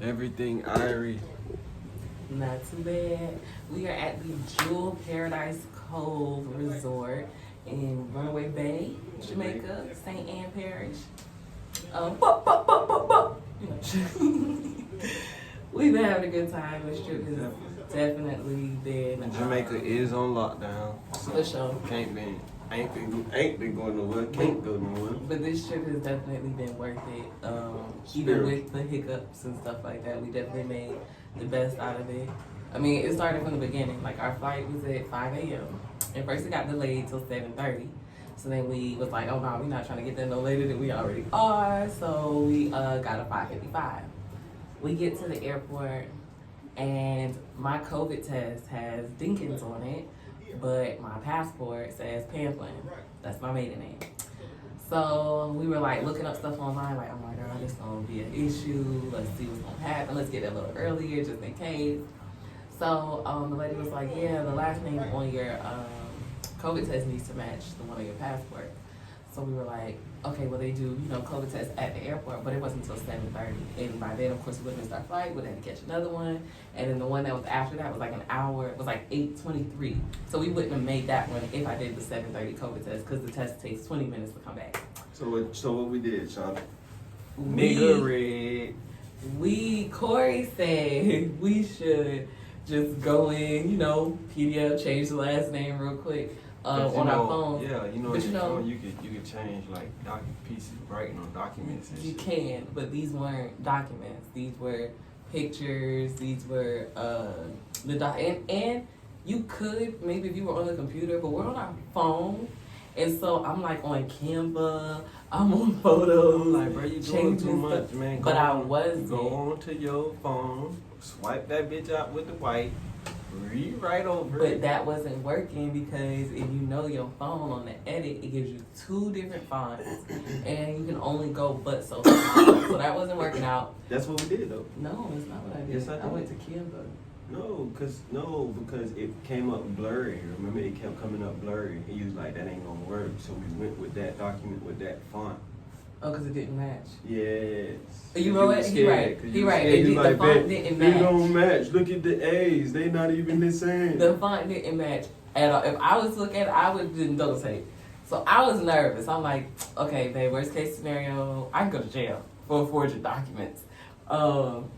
Everything Irie. Not too bad. We are at the Jewel Paradise Cove Resort in Runaway Bay, Jamaica, St. Ann Parish. We've been having a good time. This trip has definitely been. Jamaica is on lockdown. So For sure. Ain't been going nowhere. Can't go nowhere. But this trip has definitely been worth it. Even with the hiccups and stuff like that, we definitely made the best out of it. I mean, it started from the beginning. Like, our flight was at 5 a.m. At first, it got delayed till 7:30. So then we was like, oh no, we're not trying to get there no later than we already are. So we got a 5:55. We get to the airport, and my COVID test has Dinkins on it, but my passport says Pamplin. That's my maiden name. So we were like looking up stuff online, like, oh my God, it's gonna be an issue. Let's see what's gonna happen. Let's get there a little earlier just in case. So the lady was like, yeah, the last name on your COVID test needs to match the one on your passport. So we were like, okay, well, they do, COVID tests at the airport, but it wasn't until 7:30. And by then, of course, we wouldn't miss our flight. We had to catch another one. And then the one that was after that was like an hour. It was like 8:23. So we wouldn't have made that one if I did the 7:30 COVID test, because the test takes 20 minutes to come back. So what we did, Sean? Corey said we should just go in, PDF, change the last name real quick. On our phone. Yeah, but phone you could change like pieces, writing on documents and you shit. can, but these weren't documents. These were pictures. These were and you could maybe if you were on the computer, but we're on our phone, and so I'm like on Canva. I'm on photos. I'm like, bro, you doing too much, stuff. man. But I wasn't. Go on to your phone, swipe that bitch out with the white. Rewrite over but it. That wasn't working because if you know your phone on the edit, it gives you 2 different fonts, and you can only go but so far. So that wasn't working out. That's what we did though. No, that's not what I did. Yes, I did. I went to Canva. No, because it came up blurry. Remember, it kept coming up blurry. And you was like, that ain't gonna work. So we went with that document with that font. Oh, because it didn't match. Yes. You wrote it? He right. The font didn't match. They don't match. Look at the A's. They not even the same. The font didn't match at all. If I was to look at it, I would do double take. So I was nervous. I'm like, okay, babe, worst case scenario, I can go to jail for forging documents.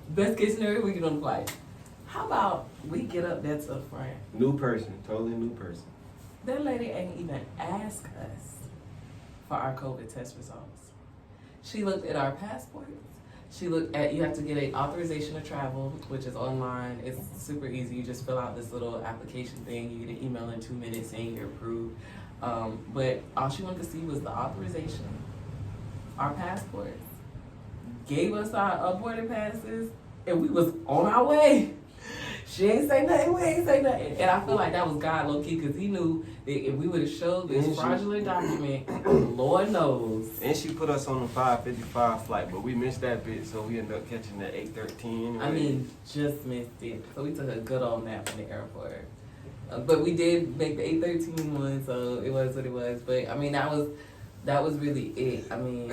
Best case scenario, we get on the flight. How about we get up there to the front? New person. Totally new person. That lady ain't even ask us for our COVID test results. She looked at our passports. She looked at, you have to get an authorization to travel, which is online. It's super easy. You just fill out this little application thing. You get an email in 2 minutes saying you're approved. But all she wanted to see was the authorization, our passports, gave us our boarding passes, and we was on our way. She ain't say nothing, we ain't say nothing. And I feel like that was God low-key, because he knew that if we would have showed this fraudulent document, Lord knows. And she put us on the 5:55 flight, but we missed that bit, so we ended up catching the 8:13. I mean, just missed it. So we took a good old nap in the airport. But we did make the 8:13 one, so it was what it was. But, I mean, that was really it. I mean,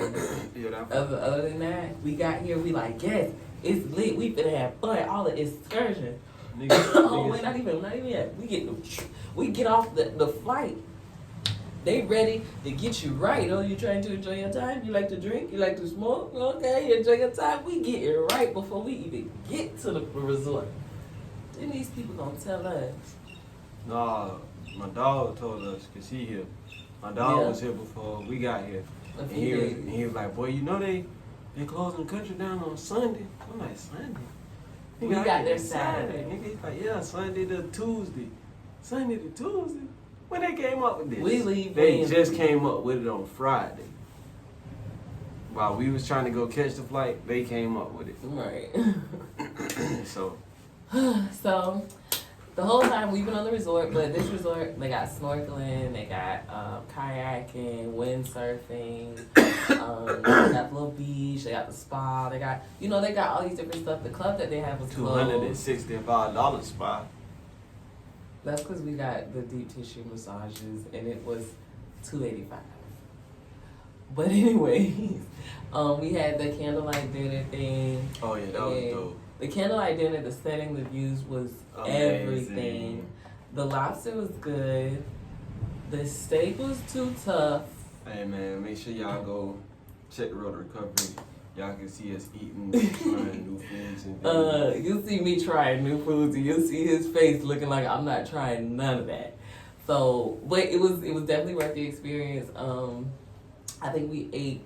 other than that, we got here, we like, yes, it's lit. We finna have fun. All the excursion. Wait, not even yet. We get off the flight. They ready to get you right. Oh, you trying to enjoy your time? You like to drink? You like to smoke? Okay, you enjoy your time. We get it right before we even get to the resort. Then these people gonna tell us. Nah, my dog told us, cause he here. My dog was here before we got here. And he was like, boy, they closing the country down on Sunday. I'm like, Sunday? We got there Saturday. Nigga, he's like, yeah, Sunday to Tuesday. Sunday to Tuesday? When they came up with this? We leave. They just came up with it on Friday. While we was trying to go catch the flight, they came up with it. Right. So the whole time we've been on the resort, but this resort, they got snorkeling, they got kayaking, windsurfing, they got the little beach, they got the spa, they got all these different stuff. The club that they have was $265 spa. That's because we got the deep tissue massages, and it was $285. But anyways, we had the candlelight dinner thing. Oh yeah, that was dope. The candlelight dinner, the setting, the views was everything. The lobster was good. The steak was too tough. Hey man, make sure y'all go check the road to recovery. Y'all can see us eating, trying new foods and things. You'll see me trying new foods, and you'll see his face looking like I'm not trying none of that. So, but it was definitely worth the experience. I think we ate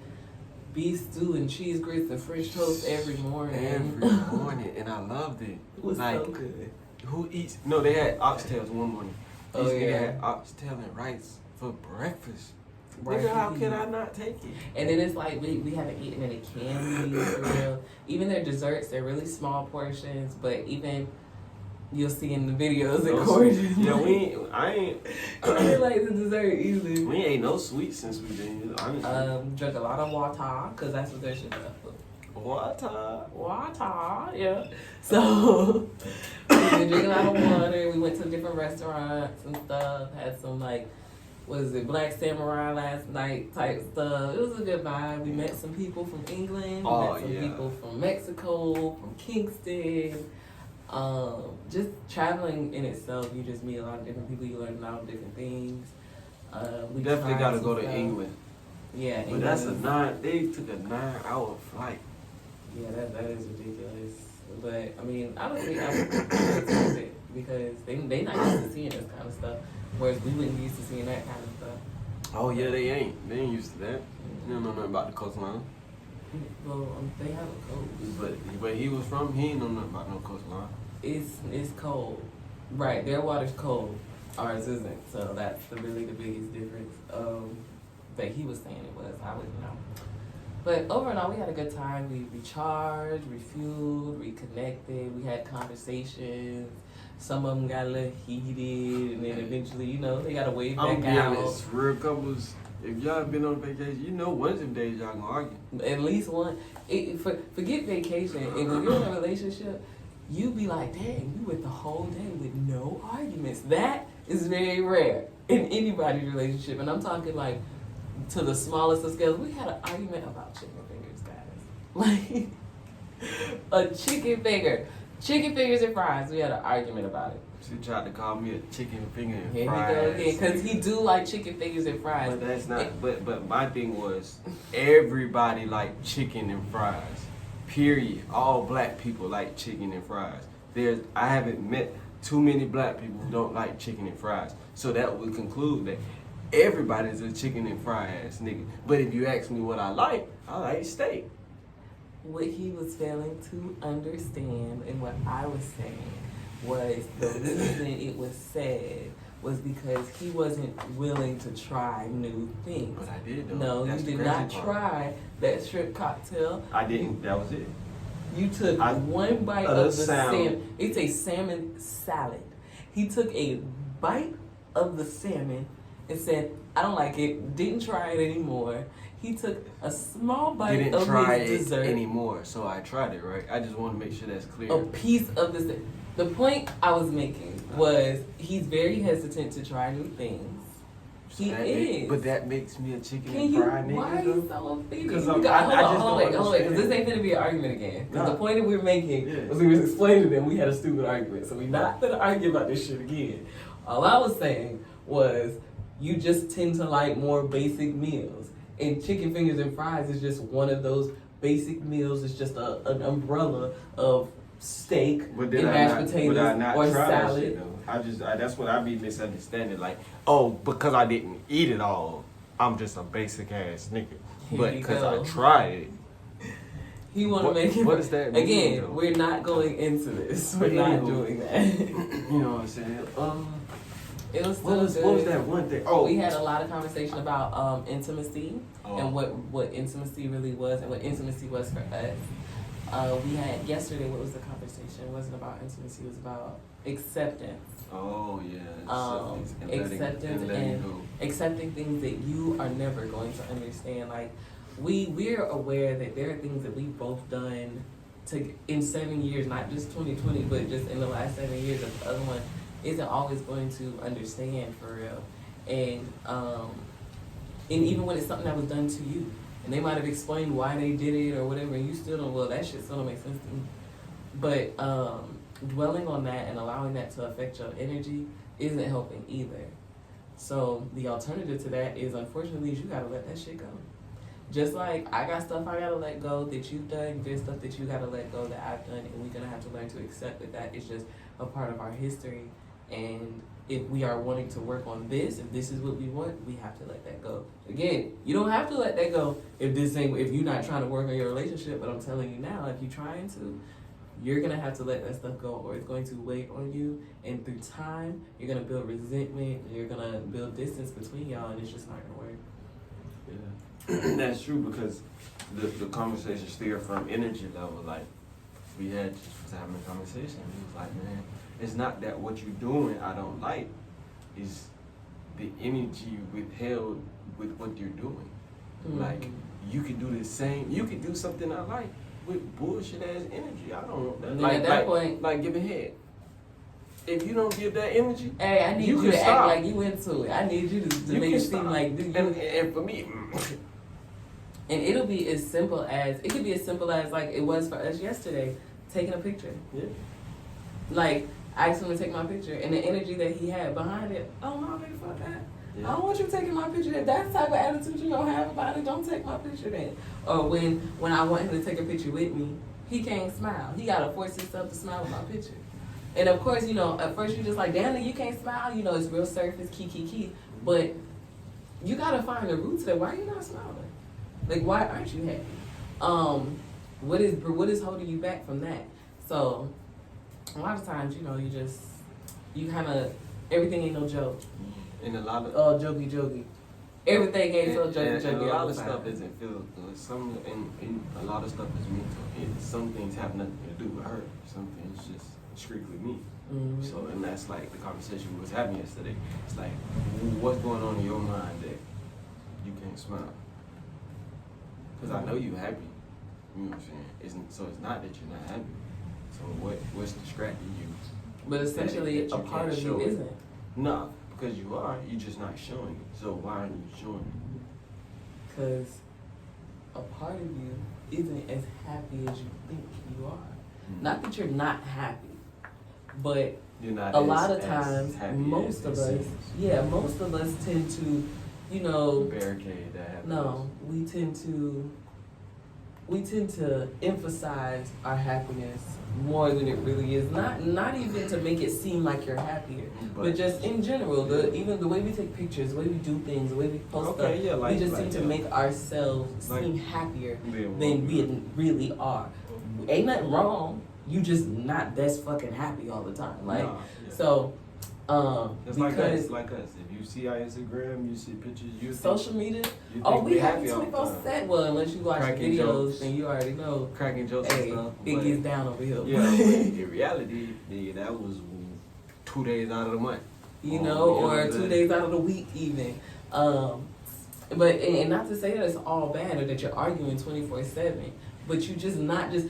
beef stew and cheese grits and French toast every morning. Every morning, and I loved it. It was like, so good. Who eats? No, they had oxtails one morning. Oh yeah, they had oxtail and rice for breakfast. Right. Nigga, how can I not take it? And then it's like we haven't eaten any candy for real. Even their desserts, they're really small portions, but even you'll see in the videos recorded. Yeah, I ain't like the dessert either. We ain't no sweets since we been here, honestly. Drunk a lot of water, cause that's what their shit is. Water, yeah. So we been drinking a lot of water. We went to different restaurants and stuff. Had some Black Samurai last night type stuff. It was a good vibe. We met some people from England. We met some people from Mexico, from Kingston. Just traveling in itself, you just meet a lot of different people. You learn a lot of different things. We definitely got to go to England. Yeah, but England. They took a 9-hour flight. Yeah, that is ridiculous. But I mean, honestly, I would expect it because they not used to seeing this kind of stuff, whereas we wouldn't be used to seeing that kind of stuff. Oh yeah, they ain't. They ain't used to that. They don't know nothing about the coastline. Well, they have a coast. But where he was from, he ain't know nothing about no coastline. It's cold, right? Their water's cold, ours isn't. So that's really the biggest difference. But he was saying it was. I wouldn't know. But overall, we had a good time. We recharged, refueled, reconnected. We had conversations. Some of them got a little heated, and then eventually, they got to wave back out. I'm be honest, real couples, if y'all been on vacation, one of them days y'all gonna argue. At least one. Forget vacation. And when you're in a relationship, you be like, dang, you went the whole day with no arguments. That is very rare in anybody's relationship. And I'm talking like to the smallest of scales. We had an argument about chicken fingers, guys. Like a chicken finger. Chicken fingers and fries. We had an argument about it. She tried to call me a chicken finger and Here fries. Here we go again, because he do like chicken fingers and fries. But that's not. But my thing was, everybody like chicken and fries. Period. All black people like chicken and fries. I haven't met too many black people who don't like chicken and fries. So that would conclude that everybody's a chicken and fry ass nigga. But if you ask me what I like steak. What he was failing to understand and what I was saying was the reason it was said was because he wasn't willing to try new things. But I did though. No, That's you did not try that shrimp cocktail. I didn't. That was it. You took one bite of the salmon. It's a salmon salad. He took a bite of the salmon and said, I don't like it, didn't try it anymore. He took a small bite Didn't of try his it dessert. anymore, so I tried it, right? I just want to make sure that's clear. A piece of the point I was making was he's very hesitant to try new things. He is. But that makes me a chicken and fry nigga. Why are you so offended? Because hold on, wait, because this ain't gonna be an argument again. Because the point that we were making was we was explaining them. We had a stupid argument, so we're not gonna argue about this shit again. All I was saying was you just tend to like more basic meals, and chicken fingers and fries is just one of those basic meals. It's just an umbrella of steak and mashed potatoes or salad. That's what I be misunderstanding. Like, oh, because I didn't eat it all, I'm just a basic ass nigga. But because I tried it. He want to make it. What does that mean? Again, we're not going into this. We're not doing that. You know what I'm saying? It was what was that one thing? Oh, we had a lot of conversation about intimacy and what intimacy really was and what intimacy was for us. We had yesterday. What was the conversation? It wasn't about intimacy. It was about acceptance. Oh yeah. Acceptance and accepting things that you are never going to understand. Like we're aware that there are things that we've both done in 7 years, not just 2020, but just in the last 7 years that the other one isn't always going to understand for real. And And even when it's something that was done to you, and they might have explained why they did it or whatever, and you still don't, well, that shit still don't make sense to me. But dwelling on that and allowing that to affect your energy isn't helping either. So the alternative to that is, unfortunately, is you gotta let that shit go. Just like I got stuff I gotta let go that you've done, there's stuff that you gotta let go that I've done, and we're gonna have to learn to accept that that is just a part of our history. And if we are wanting to work on this, if this is what we want, we have to let that go. Again, you don't have to let that go if you're not trying to work on your relationship, but I'm telling you now, if you're trying to, you're gonna have to let that stuff go, or it's going to weigh on you, and through time, you're gonna build resentment, you're gonna build distance between y'all, and it's just not gonna work. Yeah, that's true, because the conversation steered from energy level. Like, we had just having a conversation, he was like, man, it's not that what you're doing I don't like, it's the energy withheld with what you're doing. Mm-hmm. Like, you could do the same, you could do something I like with bullshit ass energy. I don't want that. Like, at that point, like giving head. If you don't give that energy, hey, I need you to act like you into it. I need you to make it seem like and for me, and it'll be as simple as, it could be as simple as like it was for us yesterday, taking a picture. Yeah. Like, I asked him to take my picture, and the energy that he had behind it, oh no, nigga, fuck that. Yeah. I don't want you taking my picture. If that's the type of attitude you gonna have about it, don't take my picture then. Or when I want him to take a picture with me, he can't smile. He gotta force himself to smile with my picture. And of course, you know, at first you're just like, damn, you can't smile. You know, it's real surface, key. But you gotta find the roots there. Why are you not smiling? Like, why aren't you happy? What is holding you back from that? So a lot of times, you know, you kind of, everything ain't no joke. And a lot of jokey. Everything ain't so jokey. And a lot of stuff isn't physical. And a lot of stuff is mental. Some things have nothing to do with her. Some things just strictly me. Mm-hmm. So, and that's like the conversation we was having yesterday. It's like, what's going on in your mind that you can't smile? Because I know you're happy. You know what I'm saying? So it's not that you're not happy. So what's distracting you? But essentially, a part of you isn't. No, because you are. You're just not showing it. So why aren't you showing it? Because a part of you isn't as happy as you think you are. Mm-hmm. Not that you're not happy, but you're not a lot of times, most of us tend to, you know, barricade that. No, we tend to emphasize our happiness more than it really is. Not even to make it seem like you're happier, but just in general. Even the way we take pictures, the way we do things, the way we post stuff, we just seem to make ourselves seem happier than we really are. Ain't nothing wrong. You just not that's fucking happy all the time. Like so. It's like us. If you see our Instagram, you see pictures, you social media. We happy 24/7. Well, unless you watch videos, then you already know. Cracking jokes and stuff. It gets down over here. Yeah, but in reality, that was 2 days out of the month. You know, or 2 days out of the week even. But and not to say that it's all bad or that you're arguing 24/7, but you just not just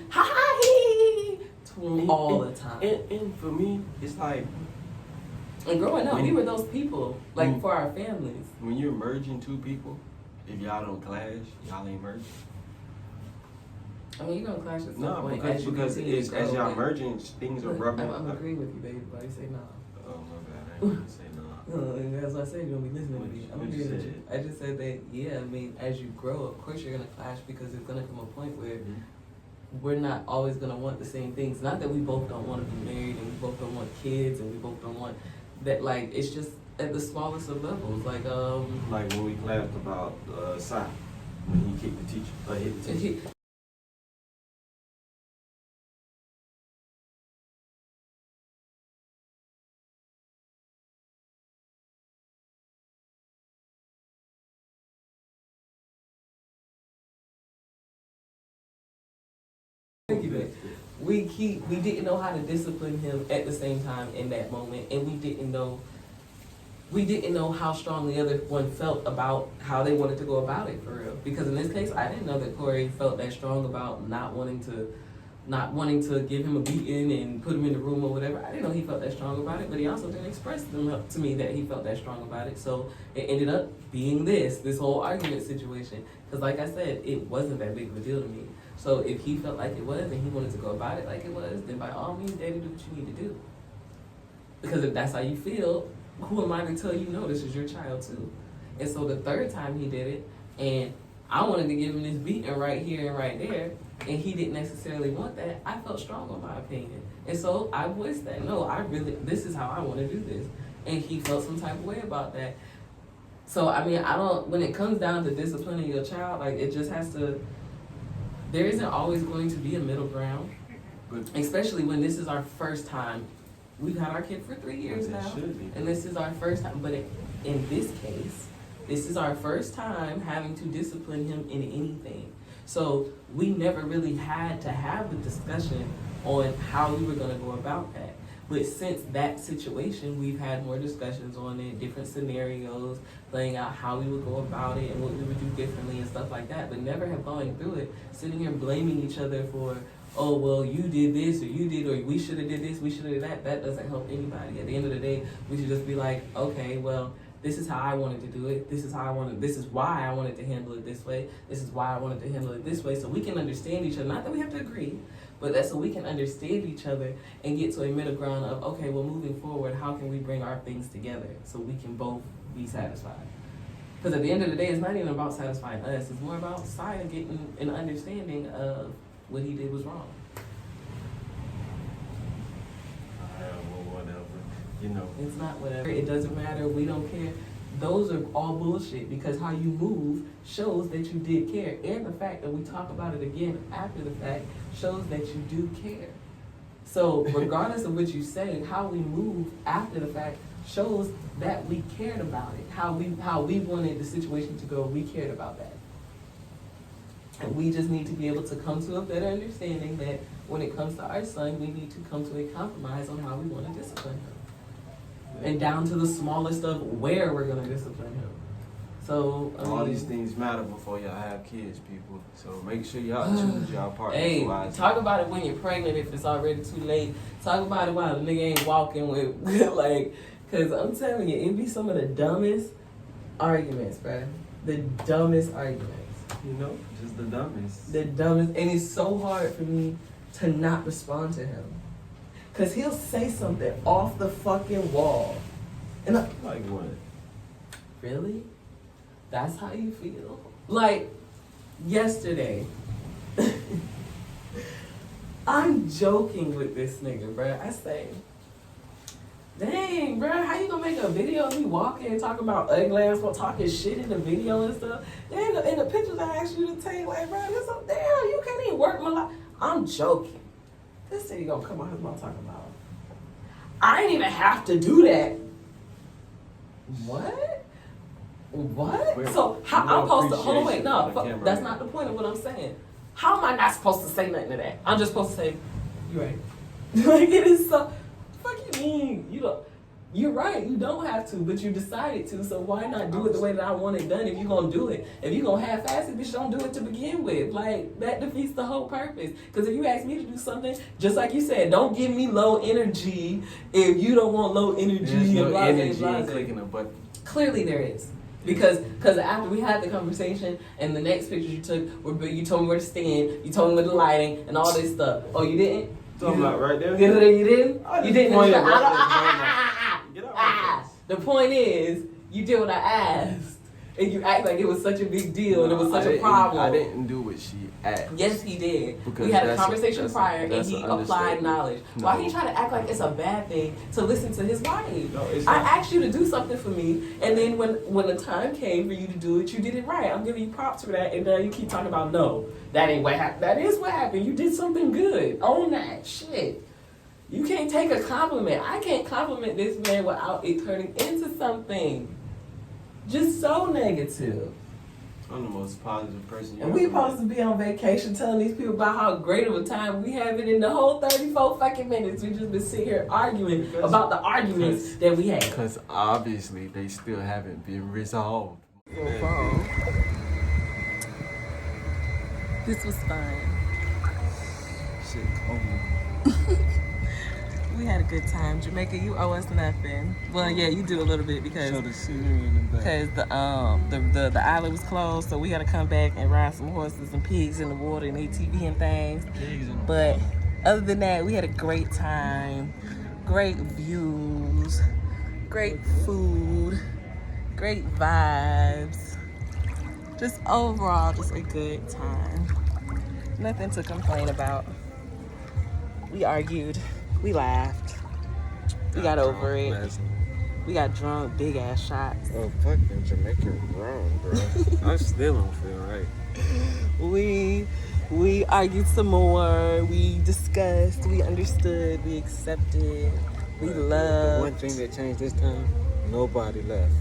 all the time. And for me, it's like. And growing up, we were those people, like, for our families. When you're merging two people, if y'all don't clash, y'all ain't merging. I mean, you're going to clash at some point. Because as y'all merging, things are rubbing. I'm agreeing with you, baby. Why you say no? Oh, my bad. I didn't say no. That's what I said. You're going to be listening to me. I'm agreeing with you. I just said that, yeah, I mean, as you grow, of course you're going to clash because it's going to come a point where we're not always going to want the same things. Not that we both don't want to be married and we both don't want kids and we both don't want... That, like, it's just at the smallest of levels, like when we laughed about Si, when he kicked the teacher, hit the teacher. We didn't know how to discipline him at the same time in that moment, and we didn't know how strong the other one felt about how they wanted to go about it for real. Because in this case, I didn't know that Corey felt that strong about not wanting to not wanting to give him a beating and put him in the room or whatever. I didn't know he felt that strong about it, but he also didn't express to me that he felt that strong about it. So it ended up being this whole argument situation. Because like I said, it wasn't that big of a deal to me. So if he felt like it was and he wanted to go about it like it was, then by all means, daddy, do what you need to do. Because if that's how you feel, who am I to tell you no, this is your child too? And so the third time he did it, and I wanted to give him this beating right here and right there, and he didn't necessarily want that, I felt strong on my opinion. And so I voiced that, no, this is how I want to do this. And he felt some type of way about that. So, I mean, when it comes down to disciplining your child, like, it just has to, there isn't always going to be a middle ground, especially when this is our first time. We've had our kid for 3 years now, and this is our first time, but in this case, this is our first time having to discipline him in anything. So we never really had to have the discussion on how we were going to go about that. But since that situation, we've had more discussions on it, different scenarios, playing out how we would go about it and what we would do differently and stuff like that, but never have gone through it, sitting here blaming each other for, oh, well, you did this, or you did, or we should have did this, we should have did that. That doesn't help anybody. At the end of the day, we should just be like, okay, well, this is how I wanted to do it. This is why I wanted to handle it this way. This is why I wanted to handle it this way. So we can understand each other. Not that we have to agree, but that's so we can understand each other and get to a middle ground of, okay, well, moving forward, how can we bring our things together so we can both be satisfied? Because at the end of the day, it's not even about satisfying us. It's more about Saya getting an understanding of what he did was wrong. Well, whatever. You know. It's not whatever. It doesn't matter. We don't care. Those are all bullshit, because how you move shows that you did care. And the fact that we talk about it again after the fact shows that you do care. So regardless of what you say, how we move after the fact shows that we cared about it. How we wanted the situation to go, we cared about that. And we just need to be able to come to a better understanding that when it comes to our son, we need to come to a compromise on how we want to discipline him. And down to the smallest of where we're going to discipline him. So, all these things matter before y'all have kids, people. So make sure y'all choose y'all partner. Hey, talk about it when you're pregnant if it's already too late. Talk about it while the nigga ain't walking with, like, because I'm telling you, it be some of the dumbest arguments, bruh. The dumbest arguments. You know, just the dumbest. The dumbest. And it's so hard for me to not respond to him. Because he'll say something off the fucking wall. And I'm like, what? Really? That's how you feel? Like, yesterday, I'm joking with this nigga, bruh. I say, dang, bruh, how you gonna make a video of me walking and talking about ugly ass, talking shit in the video and stuff? Then in the pictures I asked you to take, like, bruh, this so damn, you can't even work my life. I'm joking. This nigga gonna come out his mouth talking about, I ain't even have to do that. What? So how I'm supposed to, hold on, wait, no, that's not the point of what I'm saying. How am I not supposed to say nothing to that? I'm just supposed to say, you're right. Like, it is so, fuck you mean? You're right, you don't have to, but you decided to, so why not do it the way that I want it done if you're gonna do it? If you're gonna half-ass it, bitch, don't do it to begin with. Like, that defeats the whole purpose. Because if you ask me to do something, just like you said, don't give me low energy if you don't want low energy. There's no energy in clicking a button. Clearly there is. Because after we had the conversation and the next pictures you took were, you told me where to stand, you told me with the lighting and all this stuff. Oh, you didn't? Talking about right there? You didn't? You didn't? Right the point is, you did what I asked. And you act like it was such a big deal and it was such a problem. I didn't do what she asked. Yes, he did. We had a conversation prior and he applied knowledge. No. Why he try to act like it's a bad thing to listen to his wife? No, I asked you to do something for me, and then when the time came for you to do it, you did it right. I'm giving you props for that, and now you keep talking about, no, that ain't what happened. That is what happened. You did something good. Own that shit. You can't take a compliment. I can't compliment this man without it turning into something. Just so negative. I'm the most positive person. And we supposed to be on vacation telling these people about how great of a time we have it in the whole 34 fucking minutes. We just been sitting here arguing about the arguments that we had. Because obviously they still haven't been resolved. This was fun. shit cold. We had a good time. Jamaica, you owe us nothing. Well, yeah, you do a little bit because Show the scenery in the back. the island was closed, so we had to come back and ride some horses and pigs in the water and ATV and things. But other than that, we had a great time. Great views, great food, great vibes. Just overall, just a good time. Nothing to complain about. We argued. We laughed. We got over it. We got drunk, big ass shots. Oh, fucking Jamaican wrong, bro. I still don't feel right. We argued some more. We discussed. We understood. We accepted. We loved. The one thing that changed this time, nobody left.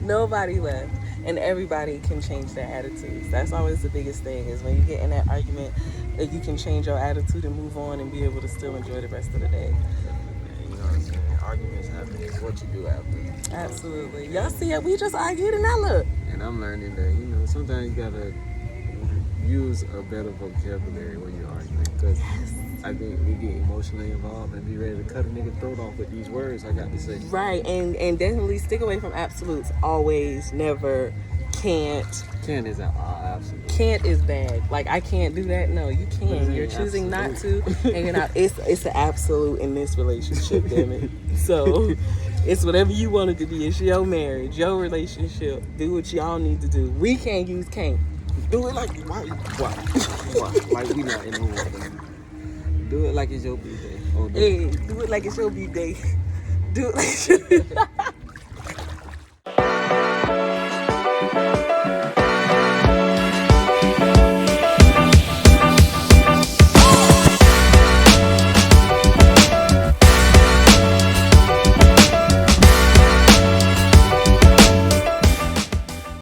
Nobody left. And everybody can change their attitudes. That's always the biggest thing, is when you get in that argument, that you can change your attitude and move on and be able to still enjoy the rest of the day. You know what I'm saying? Arguments happen. It's what you do after. Absolutely. Y'all see it? We just argued and now look. And I'm learning that, you know, sometimes you gotta use a better vocabulary when you're arguing. Because I think we get emotionally involved and be ready to cut a nigga throat off with these words I got to say. Right, and definitely stick away from absolutes. Always, never, can't. Can't is an absolute. Can't is bad. Like, I can't do that. No, you can. You're choosing not to, and you're not. It's an absolute in this relationship, damn it. So it's whatever you want it to be. It's your marriage, your relationship. Do what y'all need to do. We can't use can't. Do it like why? Like we not in the water. Do it like it's your birthday. Hey, do it like it's your birthday. Do it like it's your